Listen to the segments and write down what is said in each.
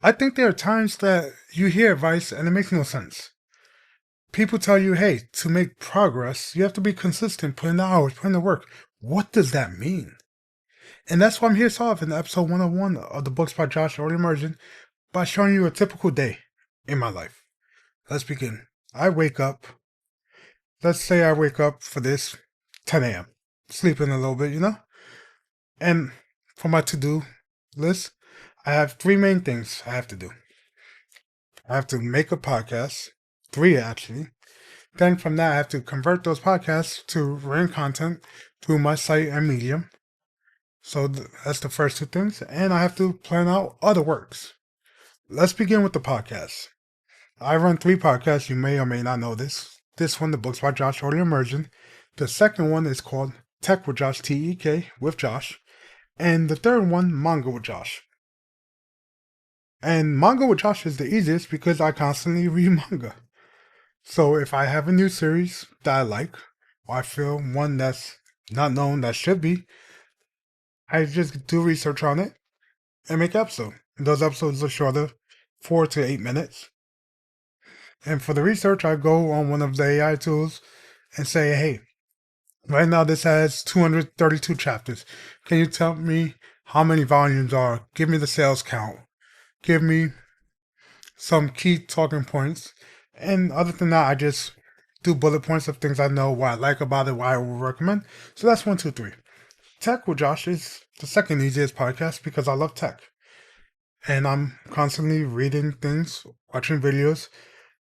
I think there are times that you hear advice and it makes no sense. People tell you, hey, to make progress, you have to be consistent, put in the hours, put in the work. What does that mean? And that's why I'm here solving episode 101 of the books by Josh Already Emerging by showing you a typical day in my life. Let's begin. I wake up. Let's say I wake up for this 10 a.m. Sleeping a little bit, And for my to-do list, I have three main things I have to do. I have to make a podcast, three actually. Then from that, I have to convert those podcasts to written content through my site and Medium. So that's the first two things. And I have to plan out other works. Let's begin with the podcast. I run three podcasts. You may or may not know this. This one, the books by Josh Already Emerging. The second one is called Tech with Josh, TEK with Josh. And the third one, Manga with Josh. And Manga with Josh is the easiest because I constantly read manga. So if I have a new series that I like, or I feel one that's not known that should be, I just do research on it and make an episode. And those episodes are shorter, 4 to 8 minutes. And for the research, I go on one of the AI tools and say, hey, right now this has 232 chapters. Can you tell me how many volumes are? Give me the sales count. Give me some key talking points. And other than that, I just do bullet points of things I know, what I like about it, why I would recommend. So that's 1, 2, 3. Tech with Josh is the second easiest podcast because I love tech. And I'm constantly reading things, watching videos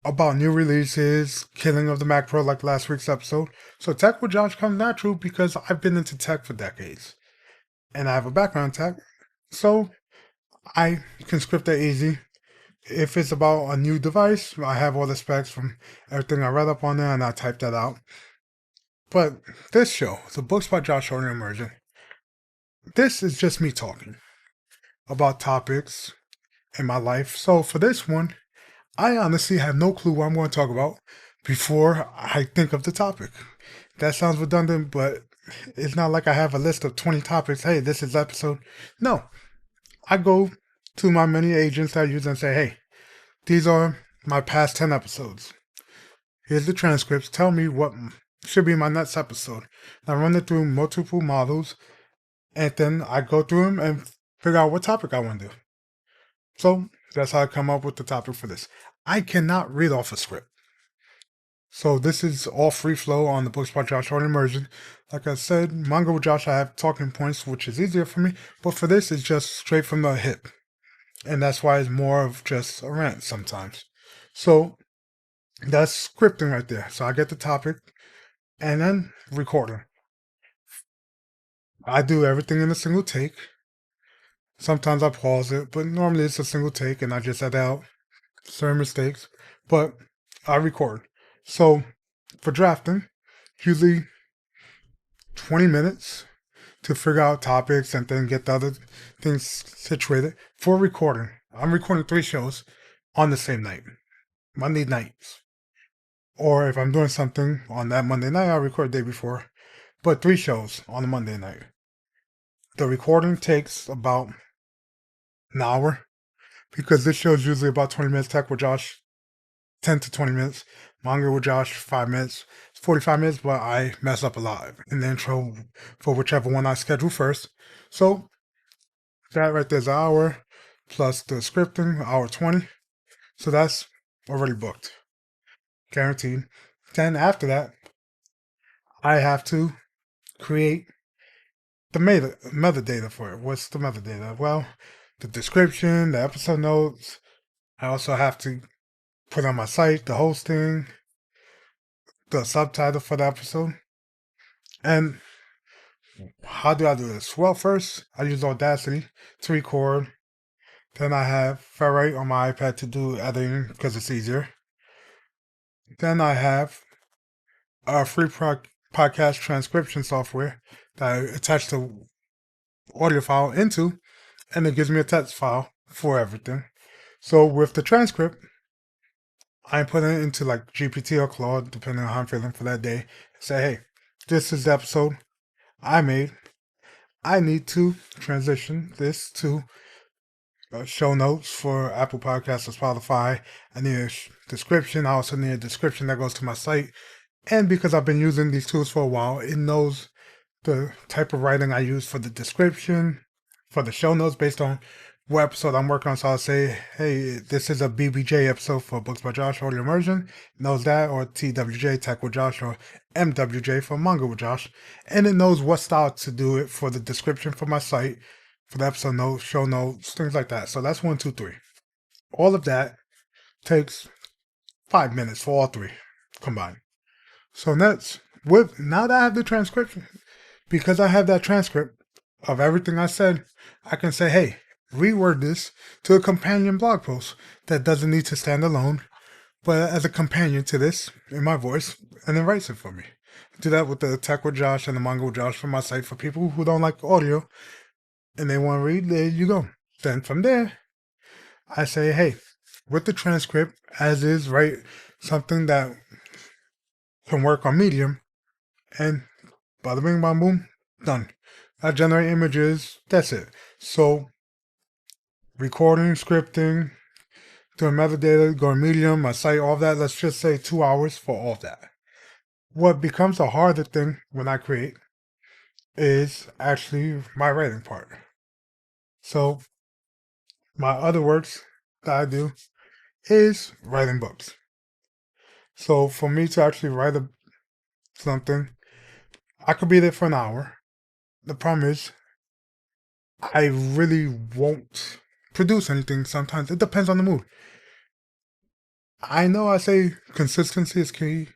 about new releases, killing of the Mac Pro like last week's episode. So Tech with Josh comes natural because I've been into tech for decades. And I have a background in tech. So I can script that easy. If it's about a new device, I have all the specs from everything I read up on there and I type that out. But this show, the books by Josh Already Emerging, this is just me talking about topics in my life. So for this one, I honestly have no clue what I'm going to talk about before I think of the topic. That sounds redundant, but it's not like I have a list of 20 topics. Hey, this is episode. No, I go to my many agents that I use and say, hey, these are my past 10 episodes. Here's the transcripts. Tell me what should be my next episode. I run it through multiple models, and then I go through them and figure out what topic I want to do. So that's how I come up with the topic for this. I cannot read off a script. So this is all free flow on the books by Josh Already Emerging. Like I said, Manga with Josh, I have talking points, which is easier for me. But for this, it's just straight from the hip. And that's why it's more of just a rant sometimes. So that's scripting right there. So I get the topic and then recording. I do everything in a single take. Sometimes I pause it, but normally it's a single take and I just edit out certain mistakes. But I record. So for drafting, usually 20 minutes to figure out topics and then get the other things situated. For recording, I'm recording 3 shows on the same night, Monday nights. Or if I'm doing something on that Monday night, I'll record the day before. But 3 shows on a Monday night. The recording takes about an hour because this show is usually about 20 minutes. Tech with Josh, 10 to 20 minutes. Manga with Josh, 5 minutes. It's 45 minutes, but I mess up a lot in the intro for whichever one I schedule first. So that right there's an hour plus the scripting, hour 20. So that's already booked. Guaranteed. Then after that, I have to create the metadata for it. What's the metadata? Well, the description, the episode notes. I also have to put on my site the hosting, the subtitle for the episode. And how do I do this? Well, first, I use Audacity to record. Then I have Ferrite on my iPad to do editing because it's easier. Then I have a free podcast transcription software that I attach the audio file into, and it gives me a text file for everything. So with the transcript, I put it into like GPT or Claude, depending on how I'm feeling for that day. Say, hey, this is the episode I made. I need to transition this to show notes for Apple Podcasts or Spotify. I need a description. I also need a description that goes to my site. And because I've been using these tools for a while, it knows the type of writing I use for the description, for the show notes based on what episode I'm working on. So I'll say, hey, this is a BBJ episode for Books by Josh, Audio Immersion. It knows that, or TWJ, Tech with Josh, or MWJ for Manga with Josh. And it knows what style to do it for the description for my site, for the episode notes, show notes, things like that. So that's 1, 2, 3. All of that takes 5 minutes for all three combined. So that's now that I have the transcription, because I have that transcript of everything I said, I can say, hey, reword this to a companion blog post that doesn't need to stand alone, but as a companion to this in my voice, and then writes it for me. Do that with the Tech with Josh and the Manga with Josh for my site for people who don't like audio and they want to read. There you go. Then from there, I say, hey, with the transcript as is, write something that can work on Medium, and bada bing, bam, boom, done. I generate images, that's it. So, recording, scripting, doing metadata, going Medium, my site, all that, let's just say 2 hours for all that. What becomes a harder thing when I create is actually my writing part. So, my other works that I do is writing books. So, for me to actually write something, I could be there for an hour. The problem is, I really won't produce anything sometimes. It depends on the mood. I know I say consistency is key.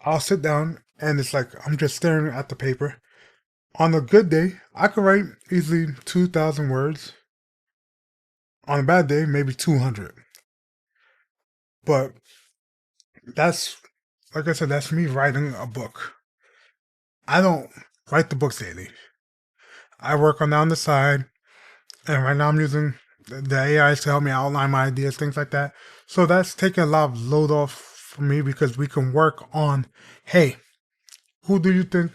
I'll sit down and it's like I'm just staring at the paper. On a good day, I could write easily 2,000 words. On a bad day, maybe 200. But that's, like I said, that's me writing a book. I don't write the books daily. I work on that on the side, and right now I'm using the AIs to help me outline my ideas, things like that. So that's taking a lot of load off for me because we can work on, hey, who do you think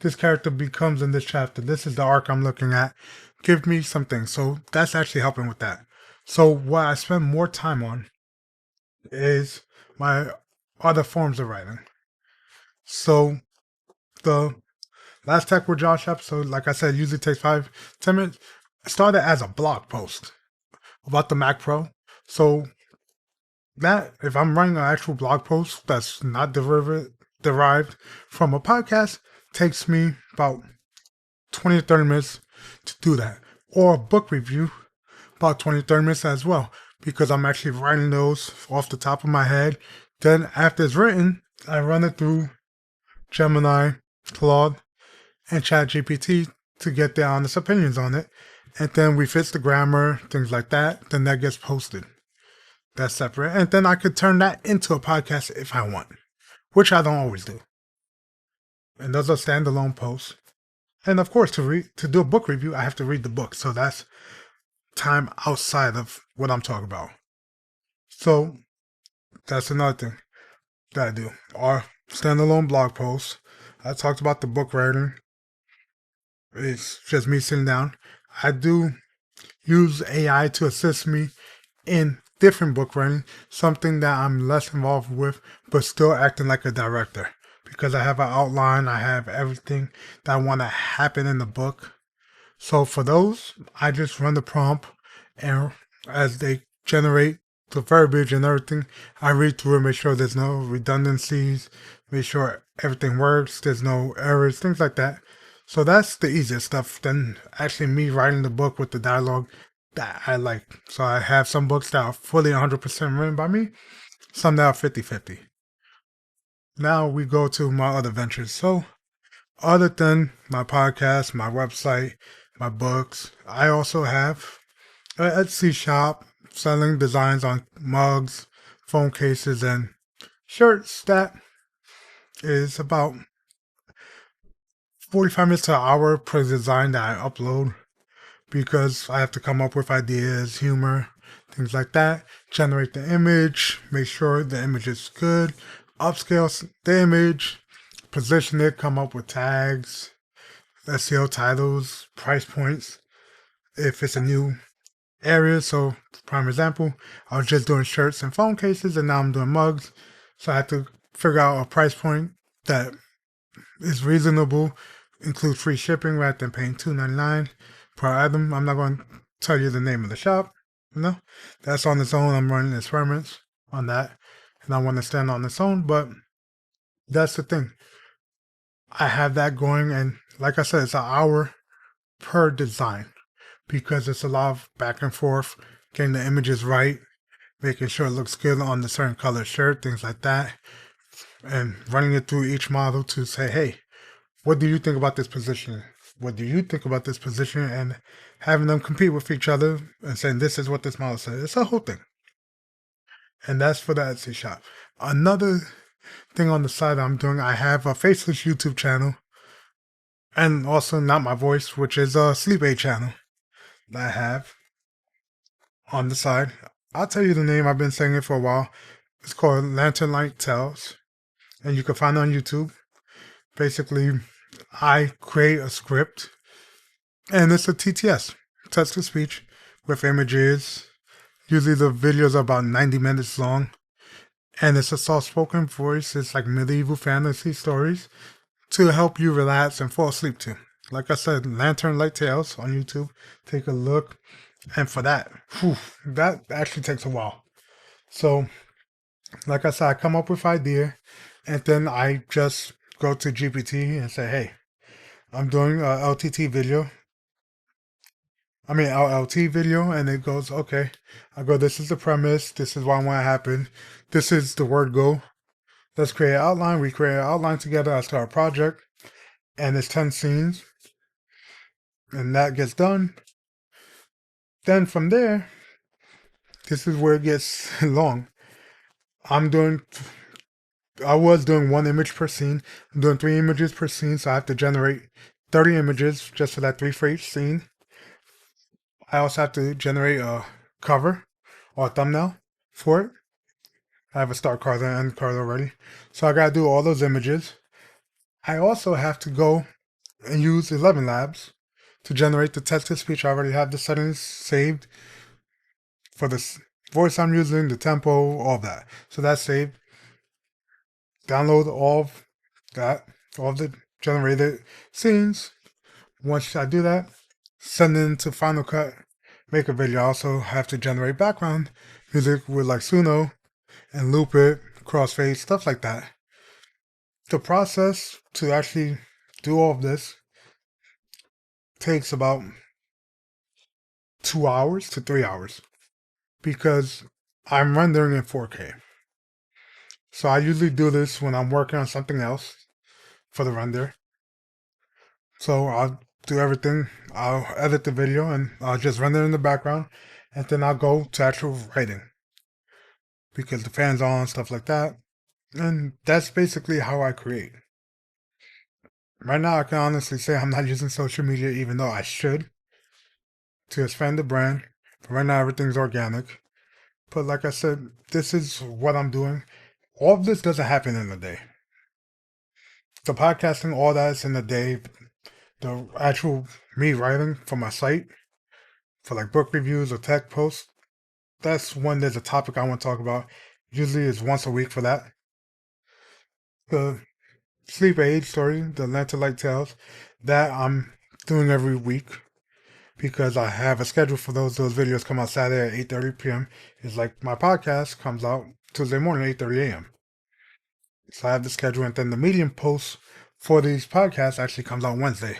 this character becomes in this chapter? This is the arc I'm looking at. Give me something. So that's actually helping with that. So what I spend more time on is my other forms of writing. So the last Tech with Josh episode, like I said, usually takes 5-10 minutes. I started as a blog post about the Mac Pro. So that, if I'm writing an actual blog post that's not derived from a podcast, takes me about 20 to 30 minutes to do that. Or a book review, about 20 to 30 minutes as well, because I'm actually writing those off the top of my head. Then after it's written, I run it through Gemini, Claude, and ChatGPT to get their honest opinions on it. And then we fix the grammar, things like that. Then that gets posted. That's separate. And then I could turn that into a podcast if I want, which I don't always do. And those are standalone posts. And of course, to do a book review, I have to read the book. So that's time outside of what I'm talking about. So that's another thing that I do. Or standalone blog posts. I talked about the book writing. It's just me sitting down. I do use AI to assist me in different book writing, something that I'm less involved with, but still acting like a director. Because I have an outline, I have everything that I want to happen in the book. So for those, I just run the prompt, and as they generate the verbiage and everything, I read through and make sure there's no redundancies, make sure everything works, there's no errors, things like that. So that's the easiest stuff than actually me writing the book with the dialogue that I like. So I have some books that are fully 100% written by me, some that are 50-50. Now we go to my other ventures. So other than my podcast, my website, my books, I also have an Etsy shop selling designs on mugs, phone cases, and shirts that is about 45 minutes to an hour per design that I upload, because I have to come up with ideas, humor, things like that, generate the image, make sure the image is good, upscale the image, position it, come up with tags, SEO titles, price points, if it's a new areas. So, prime example, I was just doing shirts and phone cases, and now I'm doing mugs. So I had to figure out a price point that is reasonable, include free shipping rather than paying $2.99 per item. I'm not going to tell you the name of the shop. That's on its own. I'm running experiments on that, and I want to stand on its own. But that's the thing. I have that going, and like I said, it's an hour per design because it's a lot of back and forth, getting the images right, making sure it looks good on the certain color shirt, things like that, and running it through each model to say, hey, what do you think about this position? What do you think about this position? And having them compete with each other and saying, this is what this model says. It's a whole thing. And that's for the Etsy shop. Another thing on the side I'm doing, I have a faceless YouTube channel and also Not My Voice, which is a sleep aid channel that I have on the side. I'll tell you the name. I've been saying it for a while. It's called Lantern Light Tales, and you can find it on YouTube. Basically, I create a script, and it's a TTS, text to speech, with images. Usually the videos are about 90 minutes long, and it's a soft-spoken voice. It's like medieval fantasy stories to help you relax and fall asleep to. Like I said, Lantern Light Tales on YouTube. Take a look. And for that, that actually takes a while. So, like I said, I come up with idea, and then I just go to GPT and say, hey, I'm doing a LTT video. LLT video, and it goes, okay. I go, this is the premise. This is what I want to happen. This is the word go. Let's create an outline. We create an outline together. I start a project, and it's 10 scenes, and that gets done. Then from there, this is where it gets long. I was doing one image per scene. I'm doing 3 images per scene, so I have to generate 30 images just for that 3 for each scene. I also have to generate a cover or a thumbnail for it. I have a start card and end card already. So I gotta do all those images. I also have to go and use 11 Labs to generate the text to speech. I already have the settings saved for the voice I'm using, the tempo, all that. So that's saved. Download all of that, all of the generated scenes. Once I do that, send it into Final Cut, make a video. I also have to generate background music with like Suno and loop it, crossfade, stuff like that. The process to actually do all of this takes about 2 hours to 3 hours because I'm rendering in 4K. So I usually do this when I'm working on something else for the render. So I'll do everything. I'll edit the video and I'll just render in the background, and then I'll go to actual writing because the fan's on, stuff like that. And that's basically how I create. Right now, I can honestly say I'm not using social media, even though I should, to expand the brand. But right now, everything's organic. But like I said, this is what I'm doing. All of this doesn't happen in a day. The podcasting, all that is in a day. The actual me writing for my site, for like book reviews or tech posts, that's when there's a topic I want to talk about. Usually it's once a week for that. The sleep aid story, the Lantern Light Tales, that I'm doing every week because I have a schedule for those. Those videos come out Saturday at 8:30 p.m. It's like my podcast comes out Tuesday morning, 8:30 a.m. So I have the schedule, and then the Medium post for these podcasts actually comes out Wednesday,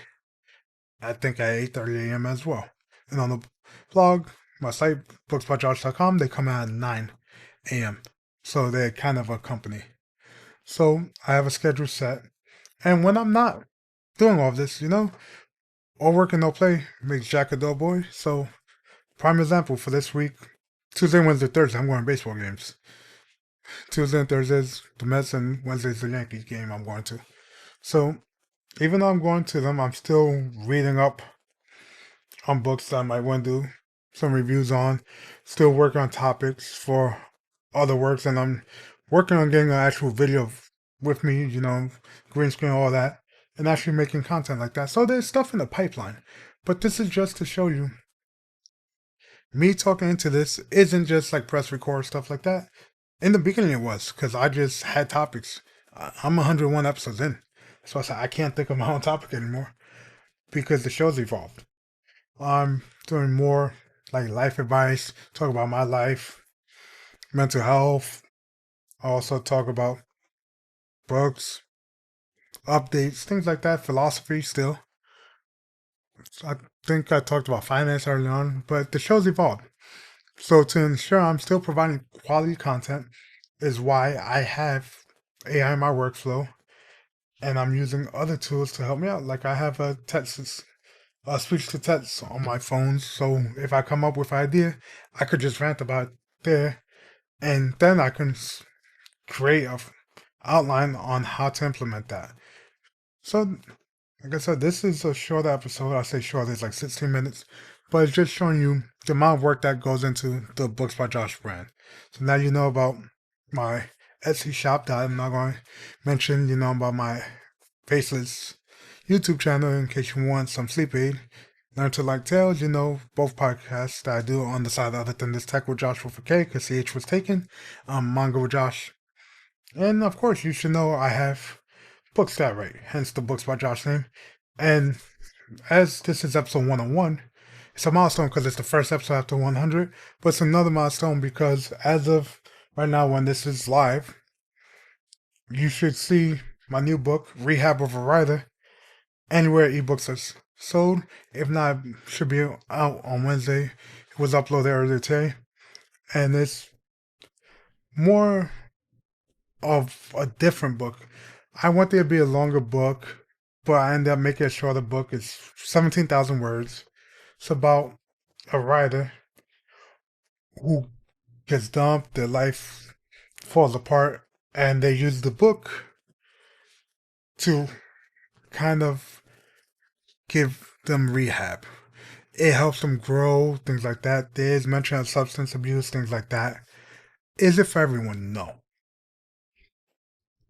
I think at 8:30 a.m. as well. And on the blog, my site, booksbyjosh.com, they come out at 9 a.m. So they're kind of a company. So I have a schedule set. And when I'm not doing all of this, all work and no play makes Jack a dull boy. So, prime example for this week, Tuesday, Wednesday, Thursday, I'm going to baseball games. Tuesday and Thursdays, the Mets, and Wednesday's the Yankees game I'm going to. So, even though I'm going to them, I'm still reading up on books that I might want to do some reviews on. Still working on topics for other works, and I'm working on getting an actual video with me, green screen, all that, and actually making content like that. So there's stuff in the pipeline. But this is just to show you me talking into this isn't just like press record stuff like that. In the beginning, it was because I just had topics. I'm 101 episodes in, so I said I can't think of my own topic anymore because the show's evolved. I'm doing more like life advice, talk about my life, mental health. I also talk about books, updates, things like that, philosophy still. I think I talked about finance early on, but the show's evolved. So to ensure I'm still providing quality content is why I have AI in my workflow and I'm using other tools to help me out. Like I have a text, a speech to text on my phone. So if I come up with an idea, I could just rant about it there and then I can create a outline on how to implement that. So like I said, this is a short episode. I say short, it's like 16 minutes, but it's just showing you the amount of work that goes into the Books by Josh brand. So now you know about my Etsy shop that I'm not going to mention, you know, about my Faceless YouTube channel in case you want some sleep aid. Learn to Like Tales, you know, both podcasts that I do on the side other than this Tech with Josh with a K because CH was taken, Manga with Josh. And of course, you should know I have Books That Right, hence the Books by Josh name. And as this is episode 101, it's a milestone because it's the first episode after 100, but it's another milestone because as of right now, when this is live, you should see my new book, Rehab of a Writer, anywhere ebooks are sold. If not, it should be out on Wednesday. It was uploaded earlier today, and it's more of a different book. I want there to be a longer book, but I ended up making a shorter book. It's 17,000 words. It's about a writer who gets dumped, their life falls apart, and they use the book to kind of give them rehab. It helps them grow, things like that. There's mention of substance abuse, things like that. Is it for everyone? No.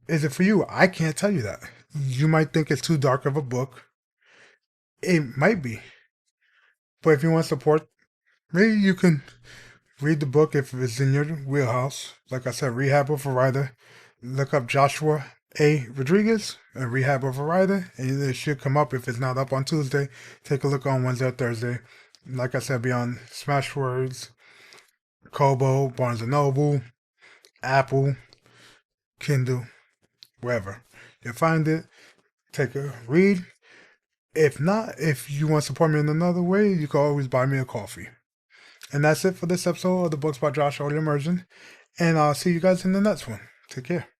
Is it for you? I can't tell you that. You might think it's too dark of a book. It might be. But if you want support, maybe you can read the book if it's in your wheelhouse. Like I said, Rehab of a Writer. Look up Joshua A. Rodriguez and Rehab of a Writer, and it should come up if it's not up on Tuesday. Take a look on Wednesday or Thursday. Like I said, be on Smashwords, Kobo, Barnes & Noble, Apple, Kindle, wherever. You'll find it. Take a read. If not, if you want to support me in another way, you can always buy me a coffee. And that's it for this episode of the Books by Josh Audio Immersion. And I'll see you guys in the next one. Take care.